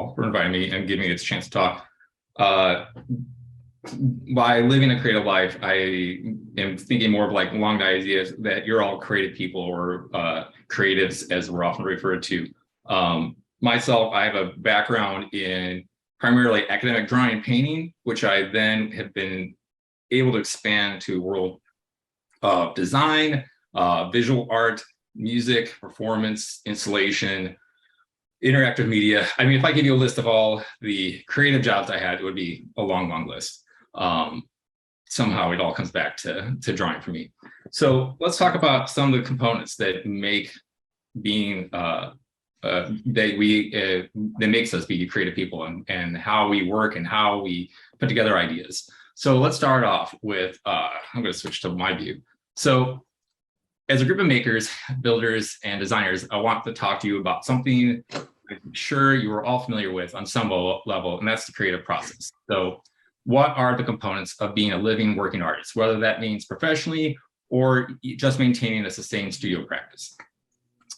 all, for inviting me and giving me this chance to talk. By living a creative life, I am thinking more of like along the ideas that you're all creative people, or creatives as we're often referred to. Myself, I have a background in primarily academic drawing and painting, which I then have been able to expand to world of design, visual art, music, performance, installation, interactive media. I mean, if I give you a list of all the creative jobs I had, it would be a long, long list. Somehow it all comes back to drawing for me. So let's talk about some of the components that make being that makes us be creative people, and how we work and how we put together ideas. So let's start off with I'm going to switch to my view. So as a group of makers, builders, and designers, I want to talk to you about something I'm sure you are all familiar with on some level, and that's the creative process. So what are the components of being a living, working artist, whether that means professionally or just maintaining a sustained studio practice?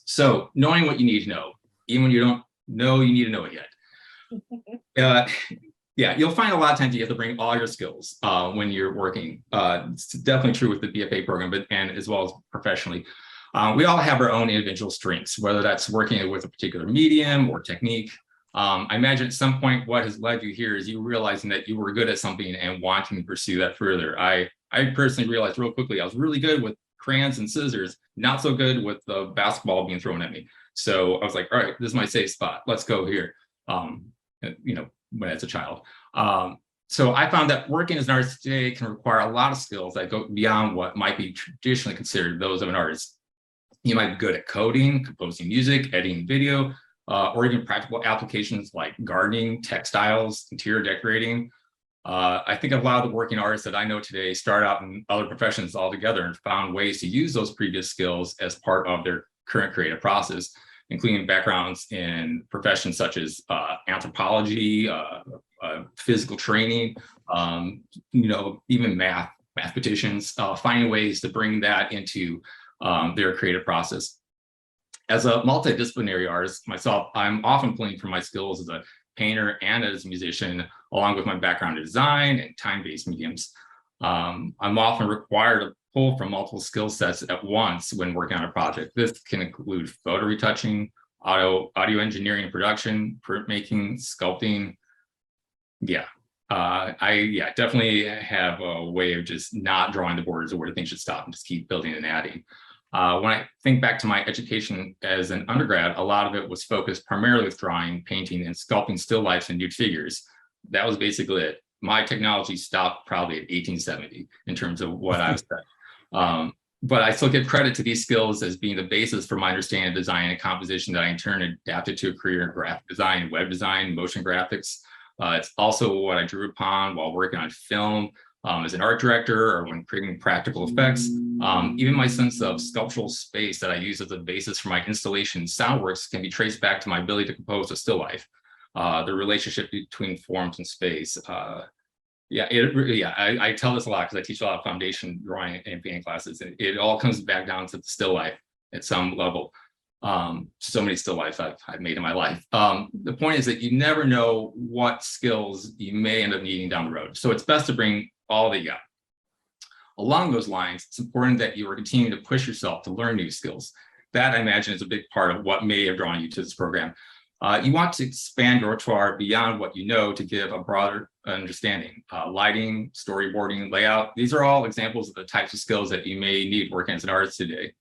So knowing what you need to know, even when you don't know you need to know it yet. Yeah, you'll find a lot of times you have to bring all your skills when you're working. It's definitely true with the BFA program, and as well as professionally. We all have our own individual strengths, whether that's working with a particular medium or technique. I imagine at some point what has led you here is you realizing that you were good at something and wanting to pursue that further. I personally realized real quickly I was really good with crayons and scissors, not so good with the basketball being thrown at me. So I was like, all right, this is my safe spot. Let's go here. When as a child. So I found that working as an artist today can require a lot of skills that go beyond what might be traditionally considered those of an artist. You might be good at coding, composing music, editing video, or even practical applications like gardening, textiles, interior decorating. I think a lot of the working artists that I know today start out in other professions altogether and found ways to use those previous skills as part of their current creative process, including backgrounds in professions such as anthropology, physical training, even mathematicians, finding ways to bring that into their creative process. As a multidisciplinary artist myself, I'm often pulling from my skills as a painter and as a musician, along with my background in design and time-based mediums. I'm often required to pull from multiple skill sets at once when working on a project. This can include photo retouching, audio engineering and production, printmaking, sculpting. I definitely have a way of just not drawing the borders of where things should stop and just keep building and adding. When I think back to my education as an undergrad, a lot of it was focused primarily with drawing, painting, and sculpting still lifes and nude figures. That was basically it. My technology stopped probably at 1870 in terms of what I was studying. But I still give credit to these skills as being the basis for my understanding of design and composition that I in turn adapted to a career in graphic design, web design, motion graphics. It's also what I drew upon while working on film, as an art director, or when creating practical effects. Even my sense of sculptural space that I use as a basis for my installation SoundWorks can be traced back to my ability to compose a still life. The relationship between forms and space. I tell this a lot because I teach a lot of foundation drawing and painting classes, and it all comes back down to the still life at some level. So many still lifes I've made in my life. The point is that you never know what skills you may end up needing down the road. So it's best to bring all that you got. Along those lines, it's important that you are continuing to push yourself to learn new skills. That, I imagine, is a big part of what may have drawn you to this program. You want to expand your repertoire beyond what you know to give a broader understanding. Lighting, storyboarding, layout, these are all examples of the types of skills that you may need working as an artist today.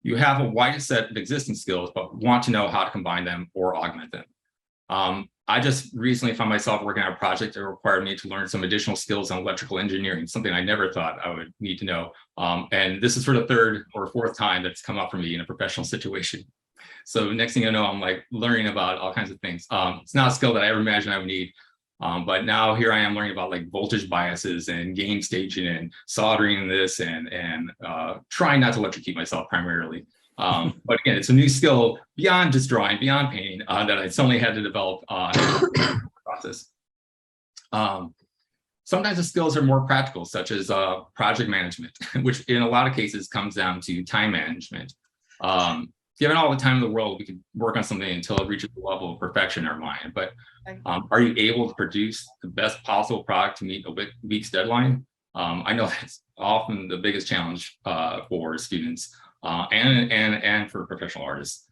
You have a wide set of existing skills, but want to know how to combine them or augment them. I just recently found myself working on a project that required me to learn some additional skills on electrical engineering, something I never thought I would need to know. And this is for the third or fourth time that's come up for me in a professional situation. So next thing you know, I'm like learning about all kinds of things. It's not a skill that I ever imagined I would need. But now here I am learning about like voltage biases and gain staging and soldering this and trying not to electrocute myself primarily. But again, it's a new skill beyond just drawing, beyond painting, that I suddenly had to develop in the process. Sometimes the skills are more practical, such as project management, which in a lot of cases comes down to time management. given all the time in the world, we could work on something until it reaches the level of perfection in our mind. But are you able to produce the best possible product to meet a week's deadline? I know that's often the biggest challenge for students and for professional artists.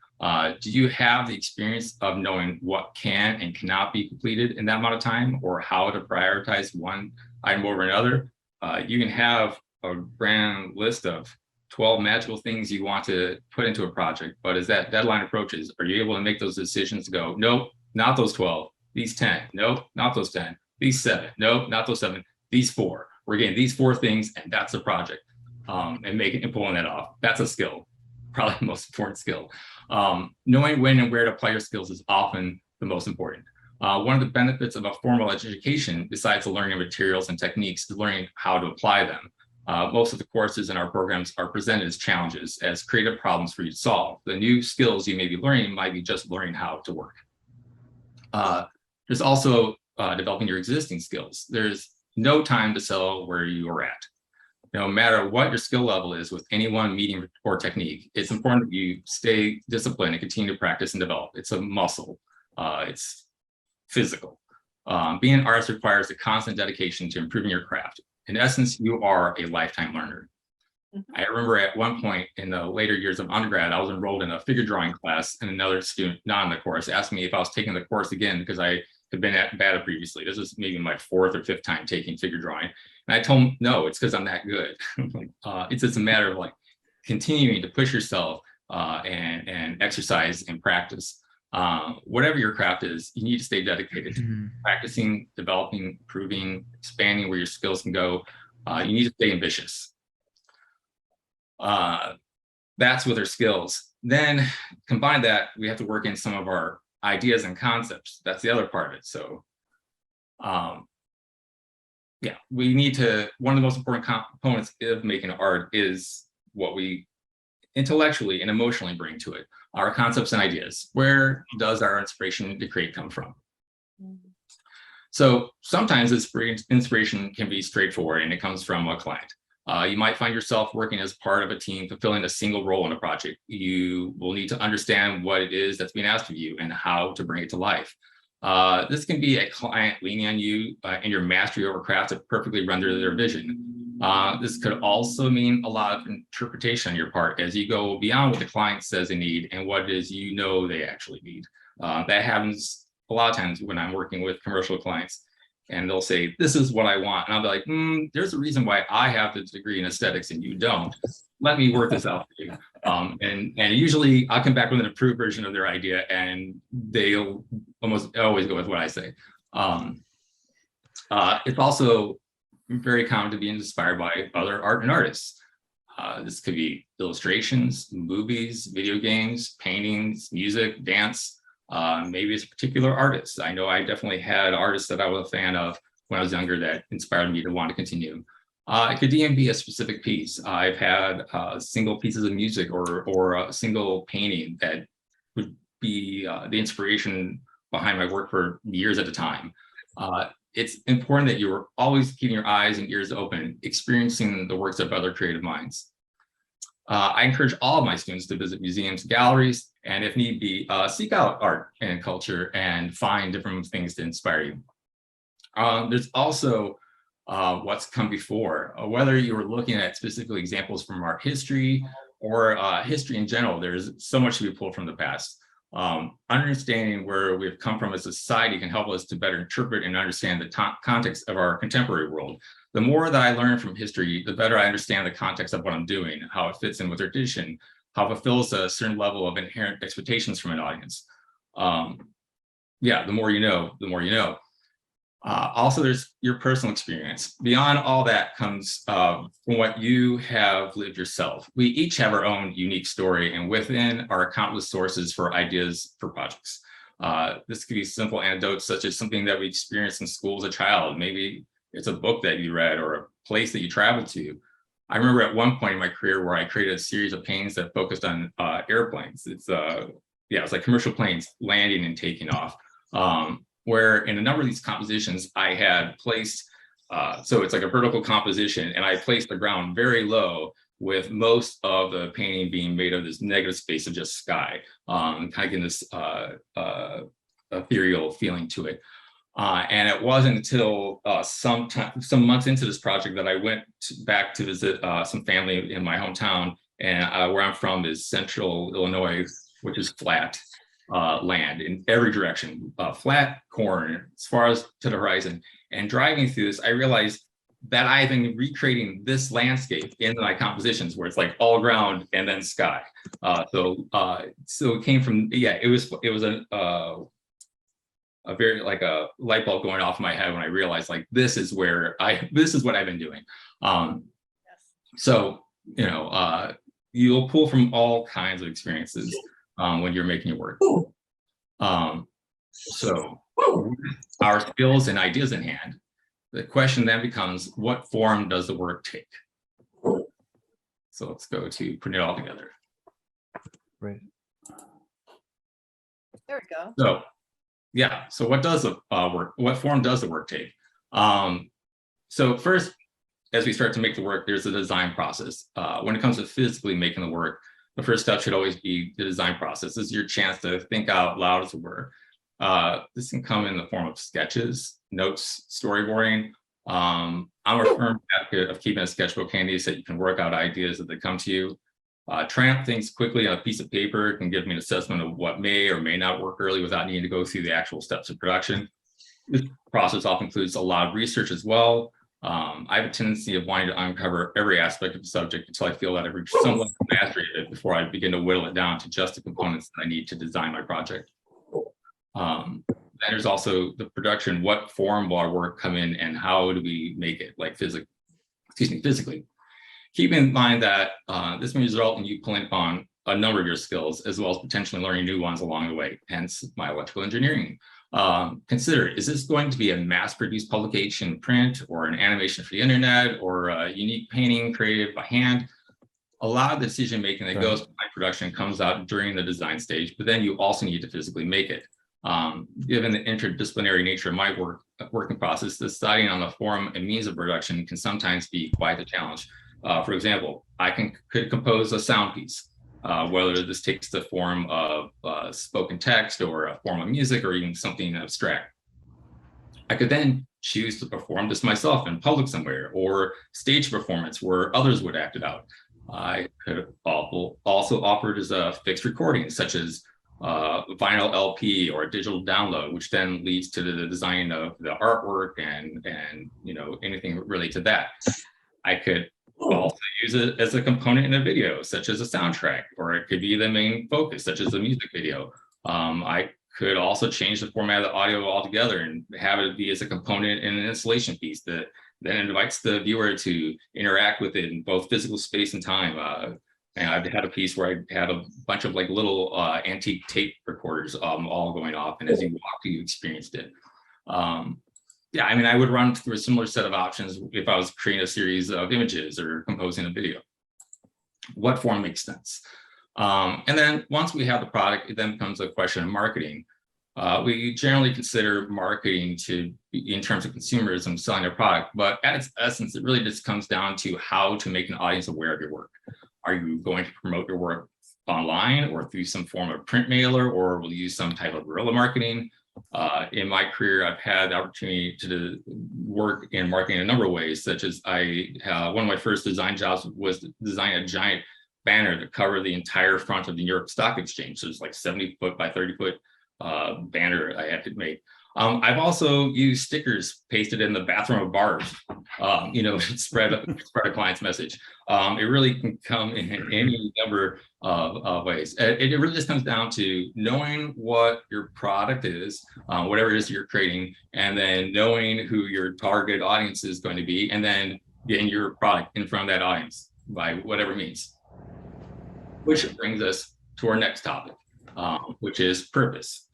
Do you have the experience of knowing what can and cannot be completed in that amount of time, or how to prioritize one item over another? You can have a grand list of 12 magical things you want to put into a project, but as that deadline approaches, are you able to make those decisions to go, nope, not those 12, these 10, nope, not those 10, these 7, nope, not those 7, these 4. We're getting these 4 things, and that's the project. And making and pulling that off. That's a skill, probably the most important skill. Knowing when and where to apply your skills is often the most important. One of the benefits of a formal education, besides the learning of materials and techniques, is learning how to apply them. Most of the courses in our programs are presented as challenges, as creative problems for you to solve. The new skills you may be learning might be just learning how to work. There's also developing your existing skills. There's no time to settle where you are at. No matter what your skill level is with any one medium or technique, it's important that you stay disciplined and continue to practice and develop. It's a muscle. It's physical. Being an artist requires a constant dedication to improving your craft. In essence, you are a lifetime learner. I remember at one point in the later years of undergrad, I was enrolled in a figure drawing class, and another student not in the course asked me if I was taking the course again because I had been bad at previously. This was maybe my 4th or 5th time taking figure drawing. And I told him, no, it's because I'm that good. It's just a matter of continuing to push yourself and exercise and practice. Whatever your craft is, you need to stay dedicated to practicing, developing, improving, expanding where your skills can go. You need to stay ambitious. That's with our skills. Then combine that, we have to work in some of our ideas and concepts. That's the other part of it. So yeah, we need to, one of the most important components of making art is what we intellectually and emotionally bring to it, our concepts and ideas. Where does our inspiration to create come from? So sometimes inspiration can be straightforward and it comes from a client. You might find yourself working as part of a team, fulfilling a single role in a project. You will need to understand what it is that's being asked of you and how to bring it to life. This can be a client leaning on you and your mastery over craft to perfectly render their vision. This could also mean a lot of interpretation on your part as you go beyond what the client says they need and what it is you know they actually need. That happens a lot of times when I'm working with commercial clients, and they'll say, this is what I want. And I'll be like, there's a reason why I have the degree in aesthetics and you don't. Let me work this out for you. And usually I'll come back with an approved version of their idea, and they'll almost always go with what I say. It's also very common to be inspired by other art and artists. This could be illustrations, movies, video games, paintings, music, dance. Maybe it's a particular artist. I know I definitely had artists that I was a fan of when I was younger that inspired me to want to continue. It could even be a specific piece. I've had single pieces of music or a single painting that would be the inspiration behind my work for years at a time. It's important that you're always keeping your eyes and ears open, experiencing the works of other creative minds. I encourage all of my students to visit museums, galleries, and if need be, seek out art and culture and find different things to inspire you. There's also what's come before. Whether you were looking at specific examples from art history or history in general, there's so much to be pulled from the past. Understanding where we've come from as a society can help us to better interpret and understand the context of our contemporary world. The more that I learn from history, the better I understand the context of what I'm doing, how it fits in with tradition, how it fulfills a certain level of inherent expectations from an audience. Yeah, the more you know, the more you know. Also, there's your personal experience. Beyond all that comes from what you have lived yourself. We each have our own unique story, and within are countless sources for ideas for projects. This could be simple anecdotes such as something that we experienced in school as a child. Maybe it's a book that you read or a place that you traveled to. I remember at one point in my career where I created a series of paintings that focused on airplanes. It's like commercial planes landing and taking off. Where in a number of these compositions, I had placed, so it's like a vertical composition, and I placed the ground very low with most of the painting being made of this negative space of just sky, kind of getting this ethereal feeling to it. And it wasn't until some months into this project that I went back to visit some family in my hometown, and where I'm from is central Illinois, which is flat land in every direction, flat corn as far as to the horizon. And driving through this, I realized that I've been recreating this landscape in my compositions, where it's like all ground and then sky. So it came from, yeah, it was a very, like a light bulb going off in my head when I realized, like, this is what I've been doing. So, you know, you'll pull from all kinds of experiences when you're making your work. So our skills and ideas in hand, the question then becomes, what form does the work take? So let's go to putting it all together. Right. There we go. So yeah, so what does the what form does the work take? So first, as we start to make the work, there's a design process. When it comes to physically making the work, the first step should always be the design process. This is your chance to think out loud, as it were. This can come in the form of sketches, notes, storyboarding. I'm a firm advocate of keeping a sketchbook handy so that you can work out ideas as they come to you. Trying out things quickly on a piece of paper can give me an assessment of what may or may not work early without needing to go through the actual steps of production. This process often includes a lot of research as well. I have a tendency of wanting to uncover every aspect of the subject until I feel that I've reached some level of mastery of it before I begin to whittle it down to just the components that I need to design my project. Then there's also the production. What form will our work come in, and how do we make it, like physically? Keep in mind that this may result in you pulling upon a number of your skills, as well as potentially learning new ones along the way, hence my electrical engineering. Consider, is this going to be a mass-produced publication print, or an animation for the internet, or a unique painting created by hand? A lot of the decision-making that goes by production comes out during the design stage, but then you also need to physically make it. Given the interdisciplinary nature of my working process, deciding on the form and means of production can sometimes be quite a challenge. For example, I could compose a sound piece, whether this takes the form of spoken text, or a form of music, or even something abstract. I could then choose to perform this myself in public somewhere, or stage performance where others would act it out. I could also offer it as a fixed recording, such as vinyl LP or a digital download, which then leads to the design of the artwork and you know, anything related to that. I could also use it as a component in a video, such as a soundtrack, or it could be the main focus, such as a music video. I could also change the format of the audio altogether and have it be as a component in an installation piece that then invites the viewer to interact with it in both physical space and time. And I've had a piece where I had a bunch of like little antique tape recorders all going off, and as you walked, you experienced it. Yeah, I mean, I would run through a similar set of options if I was creating a series of images or composing a video. What form makes sense? And then once we have the product, it then becomes a question of marketing. We generally consider marketing to be in terms of consumerism, selling a product, but at its essence, it really just comes down to how to make an audience aware of your work. Are you going to promote your work online or through some form of print mailer, or will you use some type of guerrilla marketing? In my career, I've had the opportunity to work in marketing in a number of ways, such as one of my first design jobs was to design a giant banner to cover the entire front of the New York Stock Exchange. So it's like 70-foot by 30-foot banner I had to make. I've also used stickers pasted in the bathroom of bars, you know, to spread a client's message. It really can come in any number of ways. It really just comes down to knowing what your product is, whatever it is you're creating, and then knowing who your target audience is going to be, and then getting your product in front of that audience by whatever means. Which brings us to our next topic, which is purpose.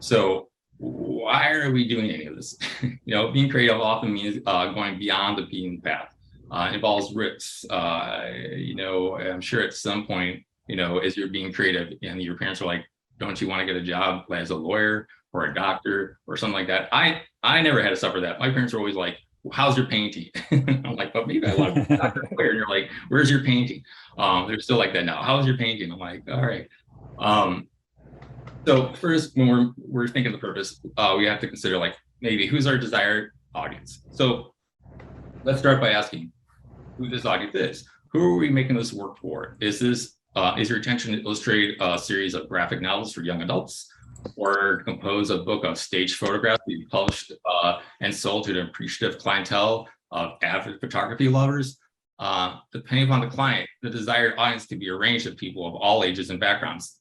So why are we doing any of this? You know, being creative often means going beyond the beaten path. It involves risks. You know, I'm sure at some point, you know, as you're being creative and your parents are like, don't you want to get a job as a lawyer or a doctor or something like that? I never had to suffer that. My parents were always like, how's your painting? I'm like, but maybe I love it. And you're like, where's your painting? They're still like that now. How's your painting? I'm like, all right. So first, when we're thinking the purpose, we have to consider like maybe who's our desired audience. So let's start by asking who this audience is. Who are we making this work for? Is your intention to illustrate a series of graphic novels for young adults, or compose a book of stage photographs to be published and sold to an appreciative clientele of avid photography lovers? Depending upon the client, the desired audience can be a range of people of all ages and backgrounds.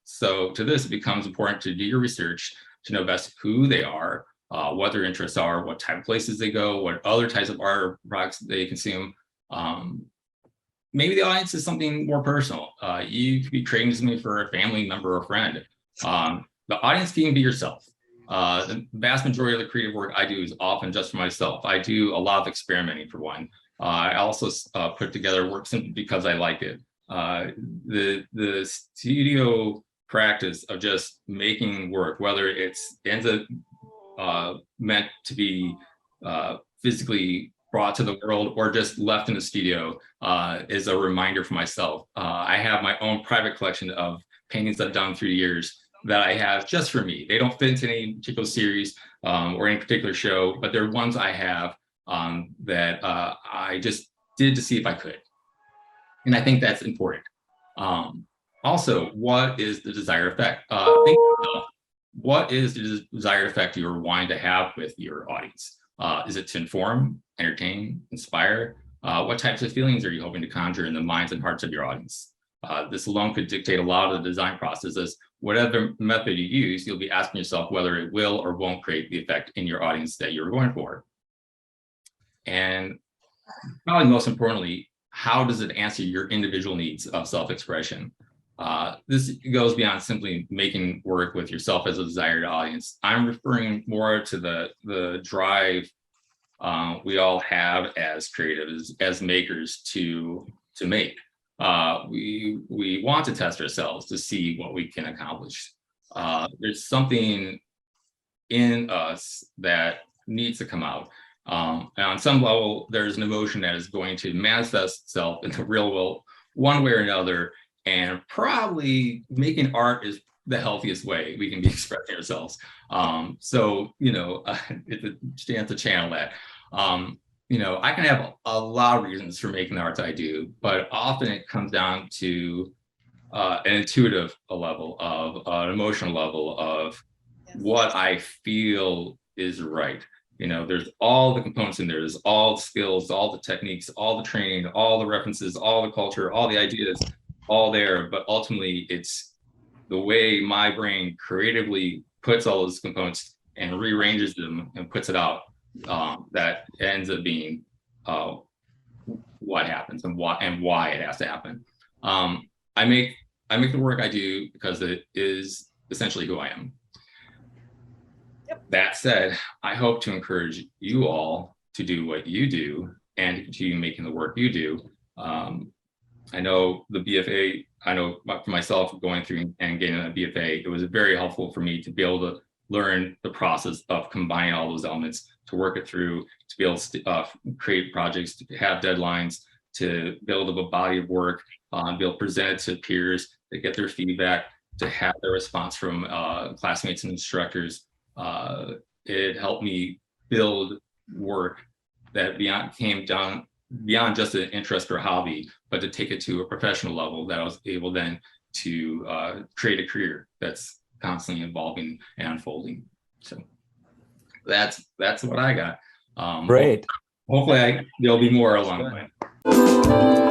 So to this, it becomes important to do your research to know best who they are, what their interests are, what type of places they go, what other types of art or products they consume. Maybe the audience is something more personal. You could be creating something for a family member or friend. The audience can be yourself. The vast majority of the creative work I do is often just for myself. I do a lot of experimenting for one. I also put together work simply because I like it. The studio practice of just making work, whether it ends up meant to be physically brought to the world or just left in the studio, is a reminder for myself. I have my own private collection of paintings I've done through the years that I have just for me. They don't fit into any particular series or any particular show, but they're ones I have that I just did to see if I could. And I think that's important. Also, what is the desired effect? Think about what is the desired effect you're wanting to have with your audience? Is it to inform, entertain, inspire? What types of feelings are you hoping to conjure in the minds and hearts of your audience? This alone could dictate a lot of the design processes. Whatever method you use, you'll be asking yourself whether it will or won't create the effect in your audience that you're going for. And probably most importantly, how does it answer your individual needs of self-expression? This goes beyond simply making work with yourself as a desired audience. I'm referring more to the drive we all have as creatives, as makers, to make. We want to test ourselves to see what we can accomplish. There's something in us that needs to come out. And on some level, there's an emotion that is going to manifest itself in the real world one way or another. And probably making art is the healthiest way we can be expressing ourselves. So, it's a chance to channel that. I can have a lot of reasons for making the art I do, but often it comes down to an intuitive level, of an emotional level of what I feel is right. There's all the components in there. There's all the skills, all the techniques, all the training, all the references, all the culture, all the ideas, all there. But ultimately, it's the way my brain creatively puts all those components and rearranges them and puts it out, that ends up being what happens and why it has to happen. I make the work I do because it is essentially who I am. Yep. That said, I hope to encourage you all to do what you do and to continue making the work you do. I know the BFA, for myself going through and getting a BFA, it was very helpful for me to be able to learn the process of combining all those elements, to work it through, to be able to create projects, to have deadlines, to build up a body of work, be able to present it to peers, to get their feedback, to have their response from classmates and instructors. It helped me build work that came down beyond just an interest or hobby, but to take it to a professional level that I was able then to create a career that's constantly evolving and unfolding. So that's what I got. Great. Hopefully there'll be more along the way.